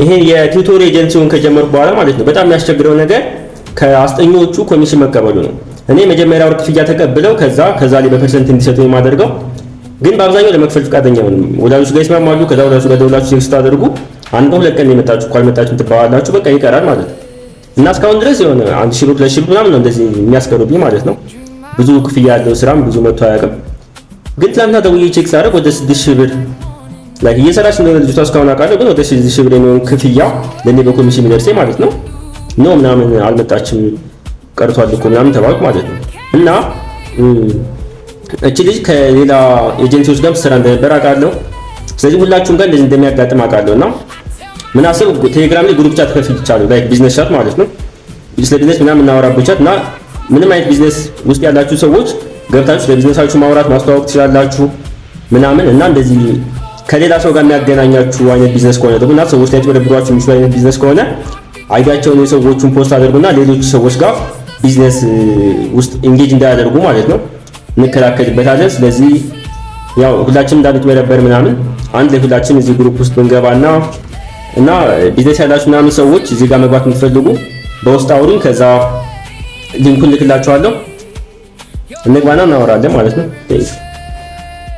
ይሄ የቲዩቶር ኤጀንሲውን ከጀመርኩ በኋላ ማለት ነው በጣም የሚያስቸግረው ነገር ከአስጠኞቹ ኮሚሽን መቀበሉ ነው። እኔ መጀመሪያ ወር ክፍያ ተቀብለው ከዛ ላይ በፐርሰንት እንዲሰጡ የማደርገው ግን በአብዛኛው ለመክፈል ፈቃደኛ ሆነም ወዳጆች ጋር ይስማማሉ። ከዛ ወዳጆች ጋር ደውላችሁ ቴክስት አድርጉ አንድ ሁለት ቀን የመጣችሁ እንኳን መጣችሁ ትባባላችሁ በቃ ይቀራል ማለት ነው። እና እስካሁን ድረስ የሆነ 1000 ብር 2000 ብር ምናምን ነው እንደዚህ የሚያስቀሩብኝ ማለት ነው። ብዙ ክፍያ ያለው ስራም ብዙ መጥቶ አያውቅም። ግን ትናንትና ደውዬ ቼክ ሳደርግ ወደ 6000 ብር ላይ እየሰራች እንደሆነ ልጅቷ እስካሁን አውቃለሁ። ግን ወደ 6000 ብር የሚሆን ክፍያ ለኔ በኮሚሽን የሚደርሰኝ ማለት ነው ነው ምናምን አልመጣችም ቀርቷል እኮ ምናምን ተባልኩ ማለት ነው። እና እቺ ልጅ ከሌላ ኤጀንሲዎች ጋር ስራ እንደነበር አውቃለሁ። ስለዚህ ሁላችሁም ጋር እንደዚህ እንደሚያጋጥም አውቃለሁ። እና ምን አሰብ ቴሌግራም ላይ ግሩፕ ቻት ከፍቼ ይቻላል ላይክ ቢዝነስ ቻት ማለት ነው። ስለ ቢዝነስ ምናምን እናወራበት ቻት እና ምንም አይነት ቢዝነስ ውስጥ ያላችሁ ሰዎች ገብታችሁ ስለ ቢዝነሳችሁ ማውራት ማስተዋወቅ ትችላላችሁ ምናምን። እና እንደዚህ ከሌላ ሰው ጋር የሚያገናኛችሁ አይነት ቢዝነስ ከሆነ ደግሞ እና ሰዎች ላይ ተበደብሯችሁ የሚችሉ አይነት ቢዝነስ ከሆነ አይዲያቸውን የሰዎቹን ፖስት አድርጉና ሌሎች ሰዎች ጋር ቢዝነስ ውስጥ ኢንጌጅ እንዳያደርጉ ማለት ነው እንከላከልበታለን። ስለዚህ ያው ሁላችንም እንዳንተበረበር ምናምን አንድ ላይ ሁላችን እዚህ ግሩፕ ውስጥ እንገባና እና ቢዝነስ ያላችሁ ምናምን ሰዎች እዚህ ጋር መግባት የምትፈልጉ በውስጥ አውሩኝ። ከዛ ሊንኩን ልክላችኋለሁ እንግባና እናወራለን ማለት ነው።